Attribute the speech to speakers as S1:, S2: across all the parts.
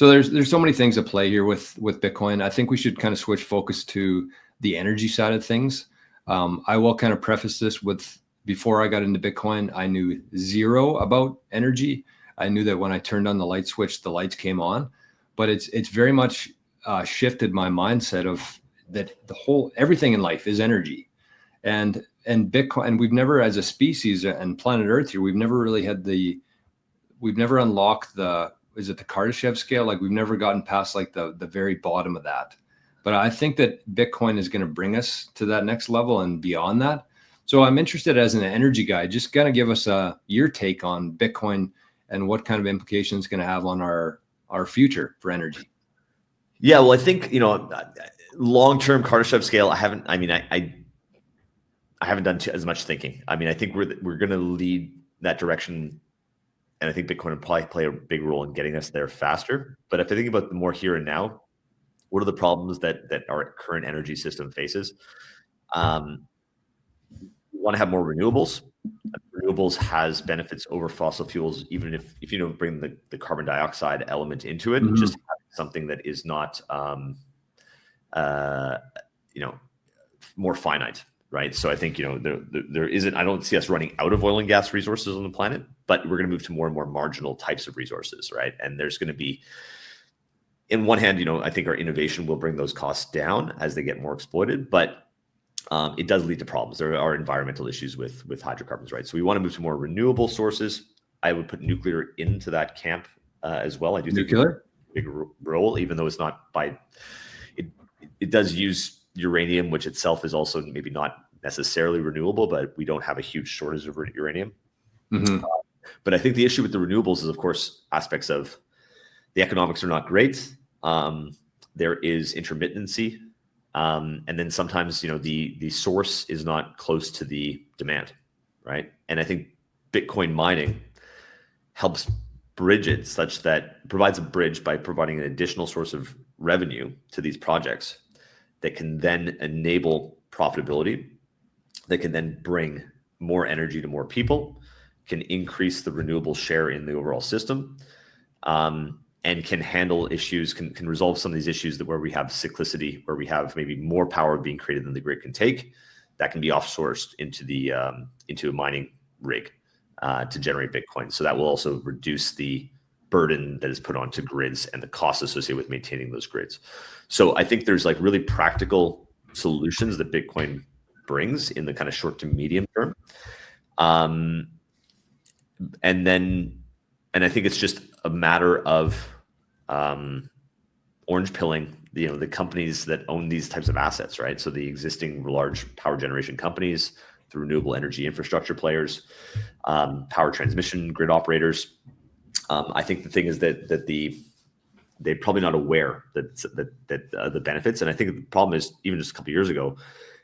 S1: So there's so many things at play here with Bitcoin. I think we should kind of switch focus to the energy side of things. I will kind of preface this with, before I got into Bitcoin, I knew zero about energy. I knew that when I turned on the light switch, the lights came on, but it's very much shifted my mindset of that everything in life is energy, and Bitcoin. And we've never, as a species and planet Earth here, we've never unlocked is it the Kardashev scale? Like, we've never gotten past like the very bottom of that. But I think that Bitcoin is going to bring us to that next level and beyond that. So I'm interested, as an energy guy, just kind of give us your take on Bitcoin and what kind of implications it's going to have on our future for energy.
S2: Yeah, well, I think, long-term Kardashev scale, I haven't done as much thinking. I mean, I think we're going to lead that direction. And I think Bitcoin will probably play a big role in getting us there faster. But if I think about the more here and now, what are the problems that our current energy system faces? We want to have more renewables. Renewables has benefits over fossil fuels, even if you don't bring the carbon dioxide element into it. Mm-hmm. Just something that is not, more finite. Right. So I think, there isn't, I don't see us running out of oil and gas resources on the planet, but we're going to move to more and more marginal types of resources. Right. And there's going to be, in one hand, I think our innovation will bring those costs down as they get more exploited, but it does lead to problems. There are environmental issues with hydrocarbons. Right. So we want to move to more renewable sources. I would put nuclear into that camp as well. I do think nuclear big role, even though it's not it does use uranium, which itself is also maybe not necessarily renewable, but we don't have a huge shortage of uranium. Mm-hmm. But I think the issue with the renewables is, of course, aspects of the economics are not great. There is intermittency. And then sometimes, the source is not close to the demand, right? And I think Bitcoin mining helps bridge it, such that provides a bridge by providing an additional source of revenue to these projects that can then enable profitability, that can then bring more energy to more people, can increase the renewable share in the overall system, and can handle issues, can resolve some of these issues where we have cyclicity, where we have maybe more power being created than the grid can take, that can be offsourced into a mining rig to generate Bitcoin. So that will also reduce the burden that is put onto grids and the costs associated with maintaining those grids. So I think there's like really practical solutions that Bitcoin brings in the kind of short to medium term. And I think it's just a matter of orange pilling, the companies that own these types of assets, right? So the existing large power generation companies, the renewable energy infrastructure players, power transmission grid operators. I think the thing is that they're probably not aware that the benefits. And I think the problem is, even just a couple of years ago,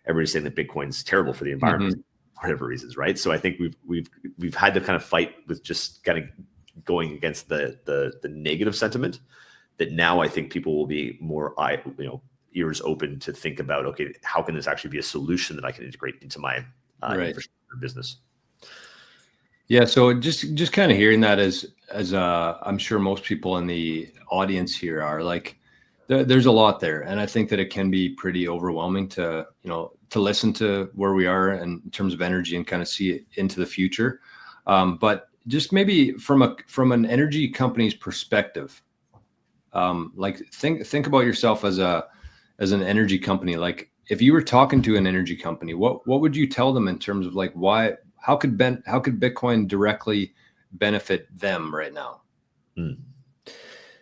S2: everybody's saying that Bitcoin's terrible for the environment, mm-hmm. for whatever reasons, right? So I think we've had to kind of fight with just kind of going against the negative sentiment. That now I think people will be more ears open to think about, okay, how can this actually be a solution that I can integrate into my infrastructure business?
S1: Yeah, so just kind of hearing that as I'm sure most people in the audience here are like, there's a lot there, and I think that it can be pretty overwhelming to listen to where we are in terms of energy and kind of see it into the future. But just maybe from an energy company's perspective, like think about yourself as an energy company. Like, if you were talking to an energy company, what would you tell them in terms of like how could Bitcoin directly benefit them right now?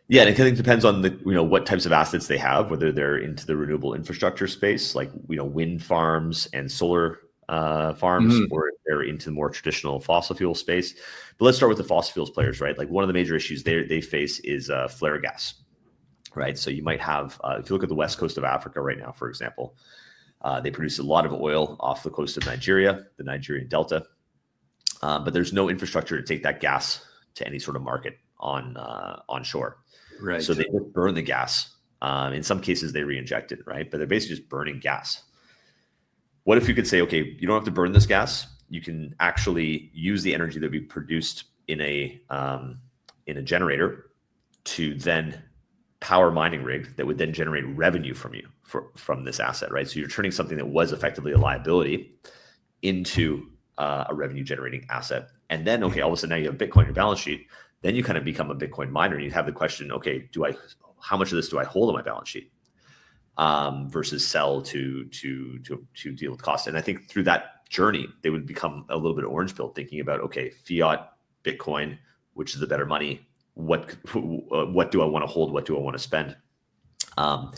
S2: Yeah, and I think it depends on what types of assets they have, whether they're into the renewable infrastructure space, like wind farms and solar farms, mm-hmm. or if they're into the more traditional fossil fuel space. But let's start with the fossil fuels players, right? Like, one of the major issues they face is flare gas, right? So you might have, if you look at the west coast of Africa right now, for example, they produce a lot of oil off the coast of Nigeria, the Nigerian Delta, but there's no infrastructure to take that gas to any sort of market onshore. Right. So they just burn the gas. In some cases, they re-inject it, right? But they're basically just burning gas. What if you could say, okay, you don't have to burn this gas. You can actually use the energy that we produced in a generator to then power mining rig that would then generate revenue from this asset, right? So you're turning something that was effectively a liability into a revenue generating asset. And then, okay, all of a sudden now you have Bitcoin on your balance sheet. Then you kind of become a Bitcoin miner, and you have the question, okay, how much of this do I hold on my balance sheet versus sell to deal with cost? And I think through that journey, they would become a little bit orange pill, thinking about, okay, fiat, Bitcoin, which is the better money? What do I want to hold? What do I want to spend? And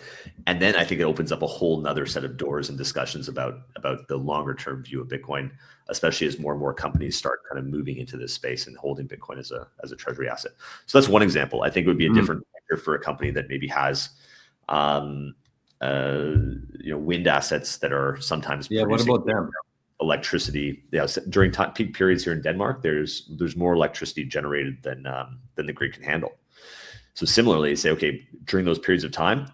S2: then I think it opens up a whole nother set of doors and discussions about the longer term view of Bitcoin, especially as more and more companies start kind of moving into this space and holding Bitcoin as a treasury asset. So that's one example. I think it would be a different factor for a company that maybe has wind assets that are sometimes
S1: what about them?
S2: Electricity. Yeah, during peak periods here in Denmark, there's more electricity generated than the grid can handle. So similarly, say, okay, during those periods of time,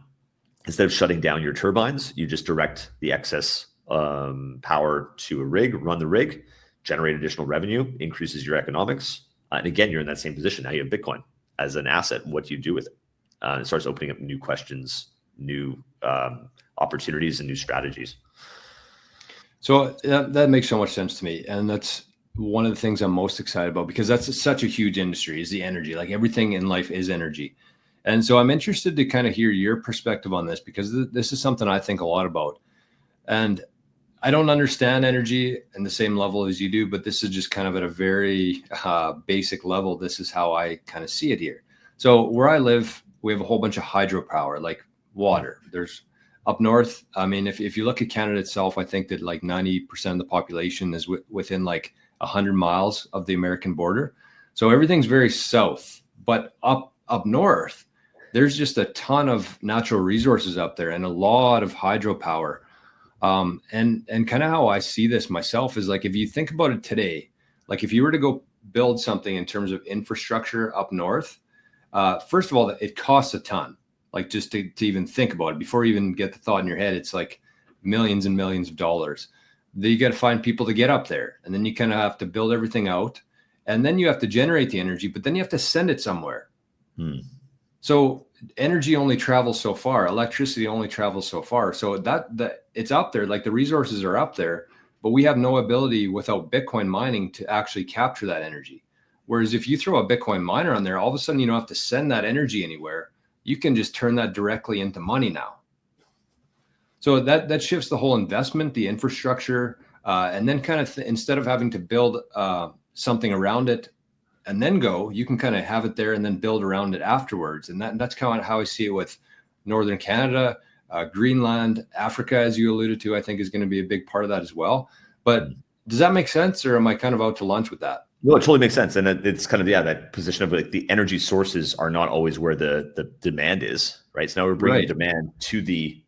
S2: instead of shutting down your turbines, you just direct the excess power to a rig, run the rig, generate additional revenue, increases your economics. And again, you're in that same position. Now you have Bitcoin as an asset. What do you do with it? It starts opening up new questions, new opportunities, and new strategies.
S1: So that makes so much sense to me. And that's one of the things I'm most excited about, because that's such a huge industry, is the energy. Like, everything in life is energy. And so I'm interested to kind of hear your perspective on this, because this is something I think a lot about. And I don't understand energy in the same level as you do, but this is just kind of at a very basic level. This is how I kind of see it here. So where I live, we have a whole bunch of hydropower, like water. There's up north. I mean, if you look at Canada itself, I think that like 90% of the population is within like 100 miles of the American border. So everything's very south, but up north, there's just a ton of natural resources up there and a lot of hydropower. And kind of how I see this myself is, like, if you think about it today, like if you were to go build something in terms of infrastructure up north, first of all, it costs a ton. Like, just to even think about it, before you even get the thought in your head, it's like millions and millions of dollars. Then you got to find people to get up there. And then you kind of have to build everything out. And then you have to generate the energy, but then you have to send it somewhere. So energy only travels so far. Electricity only travels so far. So that it's up there, like the resources are up there, but we have no ability without Bitcoin mining to actually capture that energy. Whereas if you throw a Bitcoin miner on there, all of a sudden you don't have to send that energy anywhere. You can just turn that directly into money now. So that shifts the whole investment, the infrastructure, and then kind of instead of having to build something around it and then you can kind of have it there and then build around it afterwards. And that's kind of how I see it with Northern Canada, Greenland, Africa, as you alluded to, I think is going to be a big part of that as well. But does that make sense, or am I kind of out to lunch with that?
S2: No, it totally makes sense. And it's kind of, that position of like the energy sources are not always where the demand is, right? So now we're bringing demand to the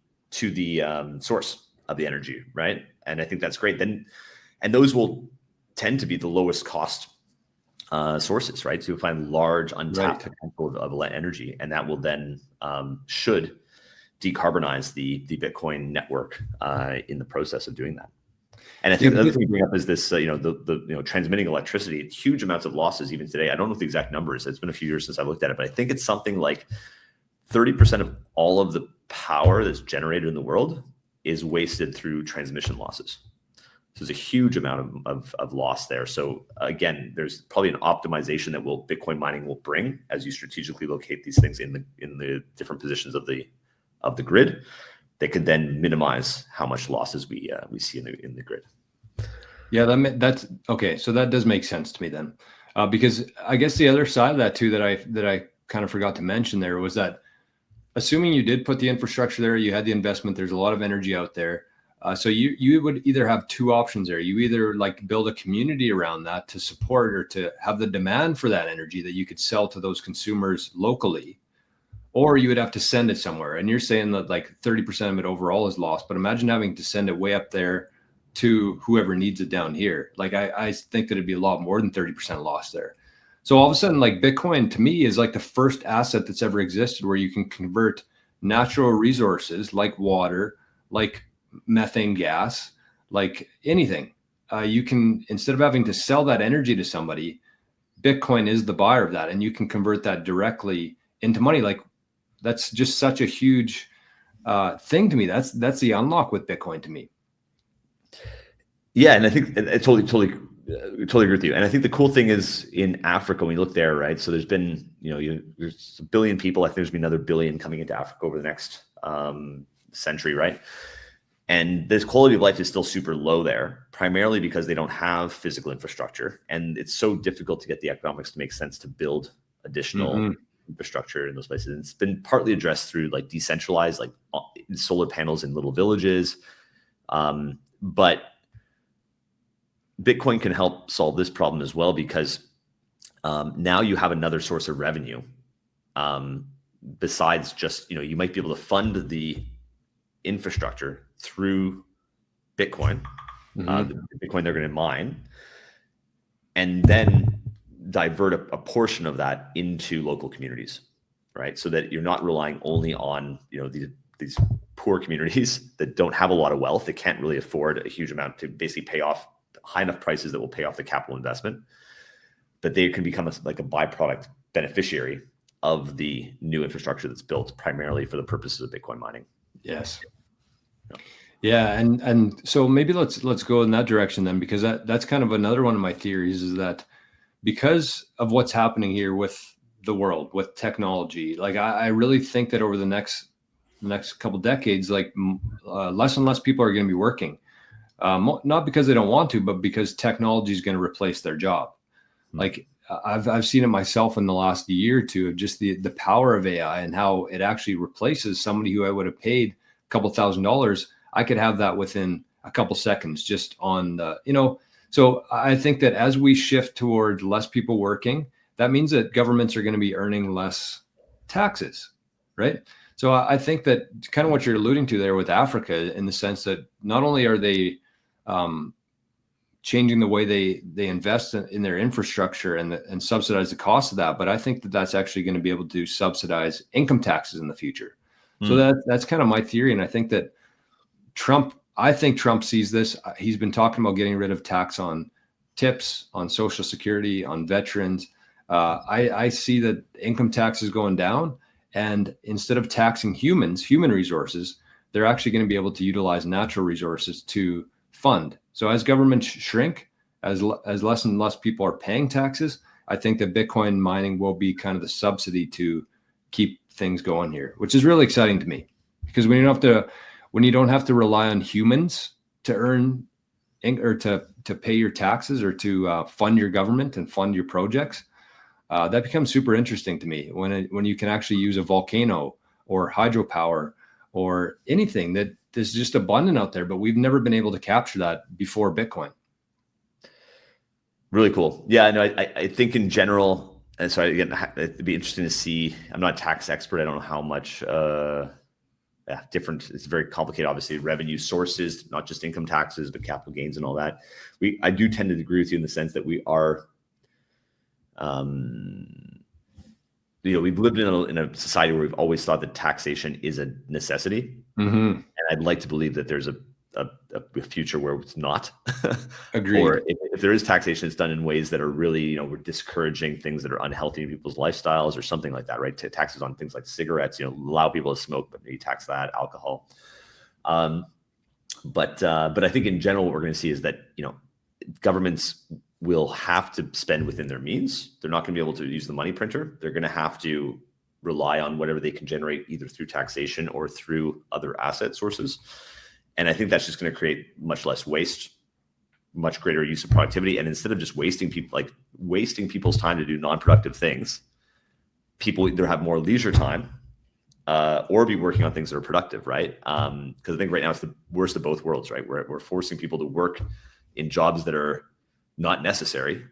S2: source of the energy, right? And I think that's great. And those will tend to be the lowest cost sources, right? So you find large untapped potential of energy, and that will then should decarbonize the Bitcoin network in the process of doing that. And I think the other thing you bring up is this, the transmitting electricity, huge amounts of losses even today. I don't know what the exact number is. It's been a few years since I looked at it, but I think it's something like 30% of all of the power that's generated in the world is wasted through transmission losses. So there's a huge amount of loss there. So again, there's probably an optimization that Bitcoin mining will bring as you strategically locate these things in the different positions of the grid. They can then minimize how much losses we see in the grid.
S1: Yeah, that's okay. So that does make sense to me then, because I guess the other side of that too that I kind of forgot to mention there was that, assuming you did put the infrastructure there, you had the investment, there's a lot of energy out there. So you would either have two options there. You either like build a community around that to support or to have the demand for that energy that you could sell to those consumers locally, or you would have to send it somewhere. And you're saying that like 30% of it overall is lost, but imagine having to send it way up there to whoever needs it down here. Like I think that it'd be a lot more than 30% lost there. So all of a sudden, like Bitcoin to me is like the first asset that's ever existed where you can convert natural resources like water, like methane gas, like anything. You can, instead of having to sell that energy to somebody, Bitcoin is the buyer of that, and you can convert that directly into money. Like that's just such a huge thing to me. That's the unlock with Bitcoin to me.
S2: Yeah, and I think I totally agree with you. And I think the cool thing is in Africa, when you look there, right? So there's been, there's 1 billion people. I think there's been another 1 billion coming into Africa over the next century, right? And this quality of life is still super low there, primarily because they don't have physical infrastructure, and it's so difficult to get the economics to make sense to build additional infrastructure in those places. And it's been partly addressed through like decentralized, like solar panels in little villages, but Bitcoin can help solve this problem as well, because now you have another source of revenue. Besides just, you might be able to fund the infrastructure through Bitcoin, the Bitcoin they're going to mine, and then divert a portion of that into local communities, right? So that you're not relying only on, these poor communities that don't have a lot of wealth, that can't really afford a huge amount to basically pay off high enough prices that will pay off the capital investment, but they can become like a byproduct beneficiary of the new infrastructure that's built primarily for the purposes of Bitcoin mining.
S1: Yes. Yeah, and so maybe let's go in that direction then, because that's kind of another one of my theories, is that because of what's happening here with the world, with technology, like I really think that over the next couple decades, like less and less people are going to be working, not because they don't want to, but because technology is going to replace their job. Like I've seen it myself in the last year or two, of just the power of AI and how it actually replaces somebody who I would have paid a couple $1,000s. I could have that within a couple seconds, just on the, so I think that as we shift toward less people working, that means that governments are going to be earning less taxes, right? So I think that kind of what you're alluding to there with Africa, in the sense that not only are they changing the way they invest in their infrastructure and subsidize the cost of that, but I think that that's actually going to be able to subsidize income taxes in the future. So that's kind of my theory. And I think that Trump sees this. He's been talking about getting rid of tax on tips, on Social Security, on veterans. I see that income tax is going down, and instead of taxing human resources, they're actually going to be able to utilize natural resources to fund. So as governments shrink, as less and less people are paying taxes, I think that Bitcoin mining will be kind of the subsidy to keep things going here, which is really exciting to me, because when you don't have to rely on humans to earn or to pay your taxes, or to fund your government and fund your projects, that becomes super interesting to me, when you can actually use a volcano or hydropower or anything that is just abundant out there, but we've never been able to capture that before Bitcoin.
S2: Really cool. Yeah, no, I think in general, and so again, it'd be interesting to see. I'm not a tax expert. I don't know how much different. It's very complicated, obviously, revenue sources, not just income taxes, but capital gains and all that. I do tend to agree with you in the sense that we are, we've lived in a society where we've always thought that taxation is a necessity. And I'd like to believe that there's a future where it's not.
S1: Agreed.
S2: Or if there is taxation, it's done in ways that are really, we're discouraging things that are unhealthy in people's lifestyles or something like that, right? Taxes on things like cigarettes, allow people to smoke, but maybe tax that, alcohol. But I think in general, what we're going to see is that, governments will have to spend within their means. They're not going to be able to use the money printer. They're going to have to rely on whatever they can generate, either through taxation or through other asset sources. And I think that's just going to create much less waste, much greater use of productivity. And instead of just wasting people's time to do non-productive things, people either have more leisure time or be working on things that are productive, right? Because I think right now it's the worst of both worlds, right? We're forcing people to work in jobs that are not necessary,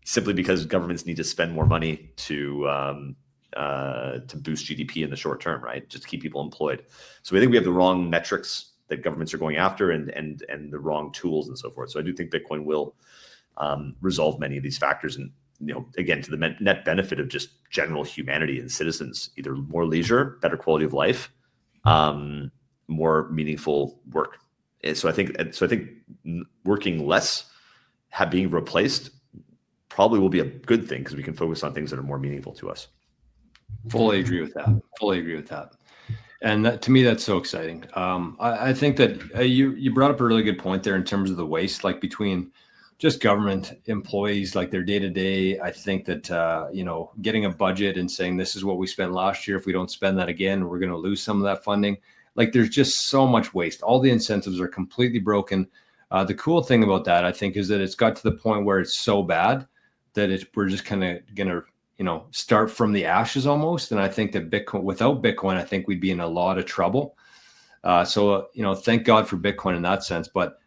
S2: simply because governments need to spend more money to boost GDP in the short term, right? Just to keep people employed. So I think we have the wrong metrics that governments are going after, and the wrong tools and so forth. So I do think Bitcoin will resolve many of these factors, and again, to the net benefit of just general humanity and citizens, either more leisure, better quality of life, more meaningful work. And so I think working less, being replaced, probably will be a good thing, because we can focus on things that are more meaningful to us.
S1: Fully agree with that. Fully agree with that. And that, to me, that's so exciting. I think that you brought up a really good point there in terms of the waste, like between just government employees, like their day to day. I think that getting a budget and saying this is what we spent last year. If we don't spend that again, we're going to lose some of that funding. Like there's just so much waste. All the incentives are completely broken. The cool thing about that, I think, is that it's got to the point where it's so bad that we're just kind of going to start from the ashes almost. And I think that without Bitcoin, I think we'd be in a lot of trouble. So thank God for Bitcoin in that sense. But